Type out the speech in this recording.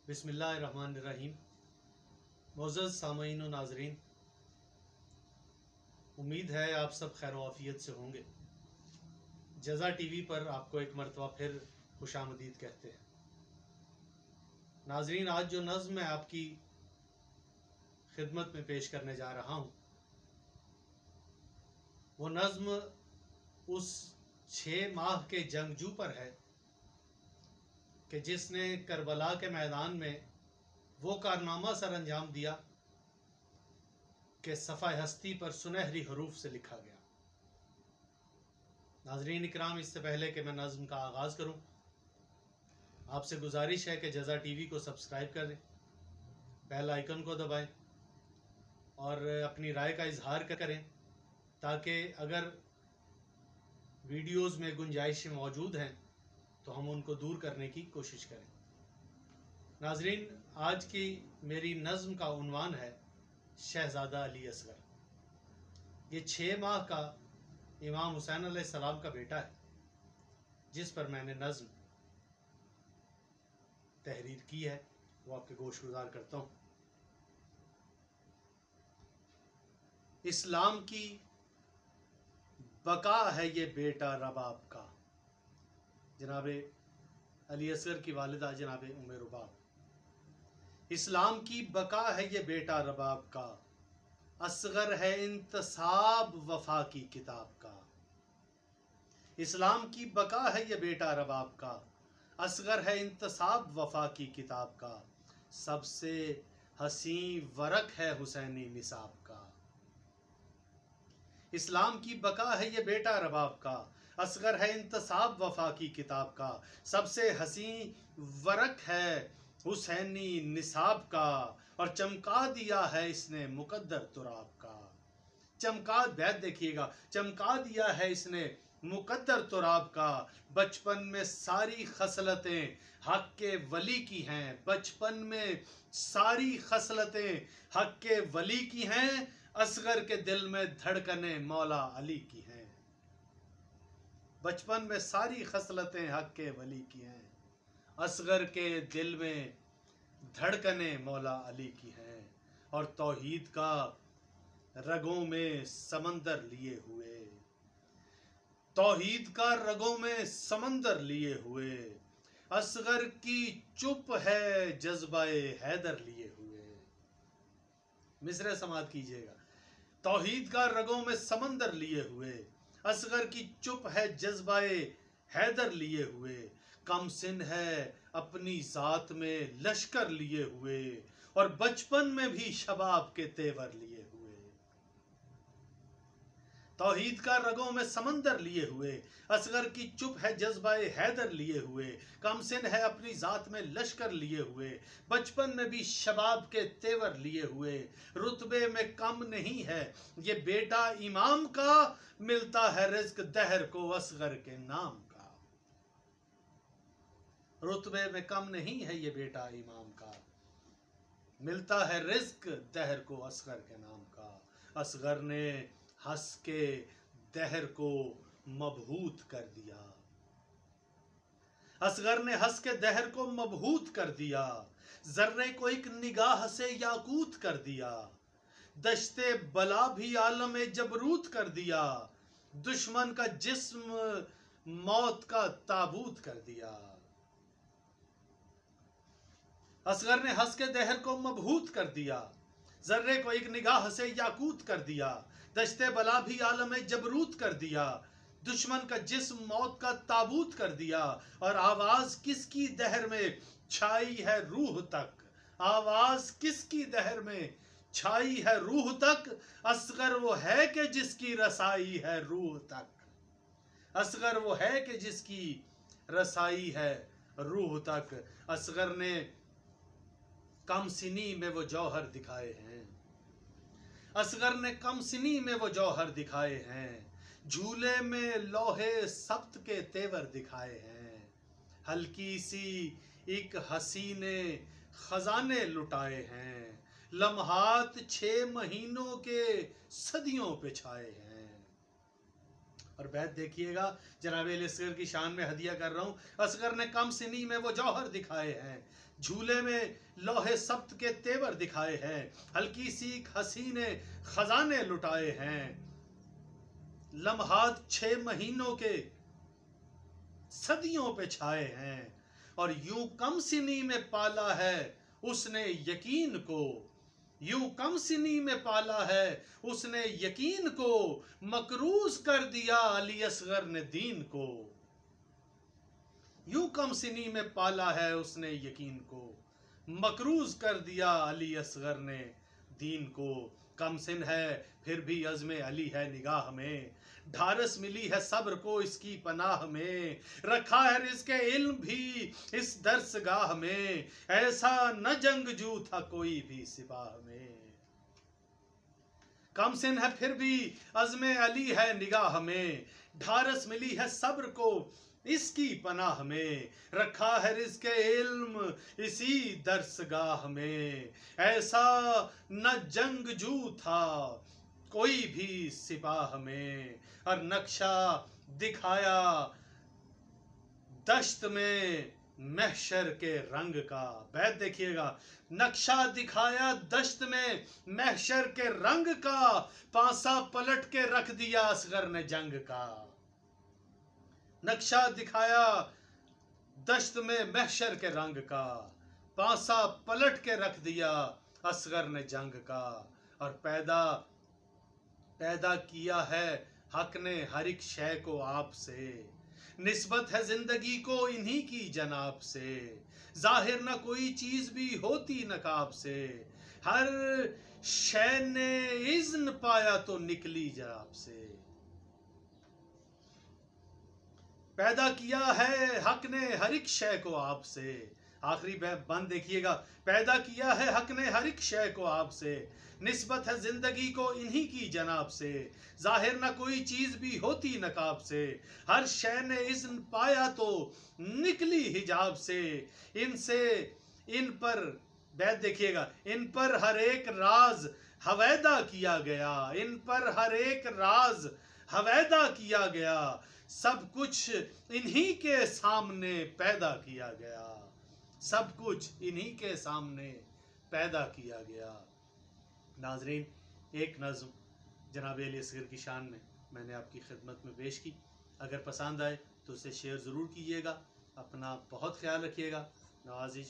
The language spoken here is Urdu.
بسم اللہ الرحمن الرحیم۔ معزز سامعین و ناظرین، امید ہے آپ سب خیر و عافیت سے ہوں گے۔ جزا ٹی وی پر آپ کو ایک مرتبہ پھر خوش آمدید کہتے ہیں۔ ناظرین، آج جو نظم میں آپ کی خدمت میں پیش کرنے جا رہا ہوں، وہ نظم اس 6 ماہ کے جنگجو پر ہے کہ جس نے کربلا کے میدان میں وہ کارنامہ سر انجام دیا کہ صفحہ ہستی پر سنہری حروف سے لکھا گیا۔ ناظرین اکرام، اس سے پہلے کہ میں نظم کا آغاز کروں، آپ سے گزارش ہے کہ جزا ٹی وی کو سبسکرائب کر دیں، بیل آئیکن کو دبائیں اور اپنی رائے کا اظہار کریں تاکہ اگر ویڈیوز میں گنجائشیں موجود ہیں تو ہم ان کو دور کرنے کی کوشش کریں۔ ناظرین، آج کی میری نظم کا عنوان ہے شہزادہ علی اصغر۔ یہ 6 ماہ کا امام حسین علیہ السلام کا بیٹا ہے جس پر میں نے نظم تحریر کی ہے، وہ آپ کے گوش گزار کرتا ہوں۔ اسلام کی بقا ہے یہ بیٹا رباب کا، جناب علی اصغر کی والدہ جناب ام رباب۔ اسلام کی بقا ہے یہ بیٹا رباب کا، اصغر ہے انتصاب وفا کی کتاب کا۔ اسلام کی بقا ہے یہ بیٹا رباب کا، اصغر ہے انتصاب وفا کی کتاب کا، سب سے حسین ورق ہے حسینی نصاب کا۔ اسلام کی بقا ہے یہ بیٹا رباب کا، اصغر ہے انتصاب وفا کی کتاب کا، سب سے حسین ورق ہے حسینی نصاب کا، اور چمکا دیا ہے اس نے مقدر تراب کا۔ چمکا، بیت دیکھیے گا، چمکا دیا ہے اس نے مقدر تراب کا، بچپن میں ساری خصلتیں حق کے ولی کی ہیں، بچپن میں ساری خصلتیں حق کے ولی کی ہیں، اصغر کے دل میں دھڑکنیں مولا علی کی ہیں۔ بچپن میں ساری خصلتیں حق کے ولی کی ہیں، اصغر کے دل میں دھڑکنیں مولا علی کی ہیں، اور توحید کا رگوں میں سمندر لیے ہوئے، توحید کا رگوں میں سمندر لیے ہوئے، اصغر کی چپ ہے جذبہ حیدر لیے ہوئے۔ مصرع سماعت کیجئے گا۔ توحید کا رگوں میں سمندر لیے ہوئے، اصغر کی چپ ہے جذبہ حیدر لیے ہوئے، کم سن ہے اپنی ذات میں لشکر لیے ہوئے، اور بچپن میں بھی شباب کے تیور لیے ہوئے۔ توحید کا رگوں میں سمندر لیے ہوئے، اصغر کی چپ ہے جذبہ حیدر لیے ہوئے، کم سن ہے اپنی ذات میں لشکر لیے ہوئے، بچپن میں بھی شباب کے تیور لیے ہوئے، رتبے میں کم نہیں ہے یہ بیٹا امام کا، ملتا ہے رزق دہر کو اصغر کے نام کا۔ رتبے میں کم نہیں ہے یہ بیٹا امام کا، ملتا ہے رزق دہر کو اصغر کے نام کا۔ اصغر نے ہنس کے دہر کو مبہوت کر دیا، اصغر نے ہنس کے دہر کو مبہوت کر دیا، ذرے کو ایک نگاہ سے یاقوت کر دیا، دشت بلا بھی عالم جبروت کر دیا، دشمن کا جسم موت کا تابوت کر دیا۔ اصغر نے ہنس کے دہر کو مبہوت کر دیا، ذرے کو ایک نگاہ سے یاقوت کر دیا، دشت بلا بھی عالم جبروت کر دیا، دشمن کا جسم موت کا تابوت کر دیا، اور آواز کس کی دہر میں چھائی ہے روح تک، آواز کس کی دہر میں چھائی ہے روح تک، اصغر وہ ہے کہ جس کی رسائی ہے روح تک، اصغر وہ ہے کہ جس کی رسائی ہے روح تک۔ اصغر نے کم سنی میں وہ جوہر دکھائے ہیں، اصغر نے کم سنی میں وہ جوہر دکھائے ہیں، جھولے میں لوہے سبت کے تیور دکھائے ہیں، ہلکی سی ایک ہنسی نے خزانے لٹائے ہیں، لمحات 6 مہینوں کے صدیوں پہ چھائے ہیں۔ اور بیت دیکھیے گا، جناب علی اصغر کی شان میں ہدیہ کر رہا ہوں. اصغر نے کم سنی میں وہ جوہر دکھائے ہیں، جھولے میں لوہے سبت کے تیور دکھائے ہیں، ہلکی سی ہنسی نے خزانے لٹائے ہیں، لمحات 6 مہینوں کے صدیوں پہ چھائے ہیں، اور یوں کم سنی میں پالا ہے اس نے یقین کو، یوں کم سنی میں پالا ہے اس نے یقین کو، مکروز کر دیا علی اصغر نے دین کو. یوں کم سنی میں پالا ہے اس نے یقین کو، مکروز کر دیا علی اصغر نے دین کو. کم سن ہے پھر بھی عزم علی ہے نگاہ میں، ڈھارس ملی ہے صبر کو اس کی پناہ میں، رکھا ہے رزق علم بھی اس درس گاہ میں، ایسا نہ جنگجو تھا کوئی بھی سپاہ میں. کم سن ہے پھر بھی عزم علی ہے نگاہ میں، ڈھارس ملی ہے صبر کو اس کی پناہ میں، رکھا ہے رزق علم اسی درس گاہ میں، ایسا نہ جنگجو تھا کوئی بھی سپاہ میں. اور نقشہ دکھایا دشت میں محشر کے رنگ کا. بیت دیکھیے گا، نقشہ دکھایا دشت میں محشر کے رنگ کا، پانسا پلٹ کے رکھ دیا اصغر نے جنگ کا. نقشہ دکھایا دشت میں محشر کے رنگ کا، پانسا پلٹ کے رکھ دیا اصغر نے جنگ کا. اور پیدا کیا ہے حق نے ہر ایک شے کو آپ سے، نسبت ہے زندگی کو انہی کی جناب سے، ظاہر نہ کوئی چیز بھی ہوتی نقاب سے، ہر شے نے اذن پایا تو نکلی جناب سے. پیدا کیا ہے حق نے ہر ایک شے کو آپ سے، آخری بند دیکھیے گا، پیدا کیا ہے حق نے ہر ایک شے کو آپ سے، نسبت ہے زندگی کو انہی کی جناب سے، ظاہر نہ کوئی چیز بھی ہوتی نقاب سے، ہر شے نے اذن پایا تو نکلی حجاب سے. ان پر بیت دیکھیے گا، ان پر ہر ایک راز ہویدا کیا گیا، ان پر ہر ایک راز ہویدا کیا گیا، سب کچھ انہی کے سامنے پیدا کیا گیا، سب کچھ انہی کے سامنے پیدا کیا گیا. ناظرین، ایک نظم جناب علی اصغر کی شان میں نے آپ کی خدمت میں پیش کی. اگر پسند آئے تو اسے شیئر ضرور کیجیے گا. اپنا بہت خیال رکھیے گا. نوازش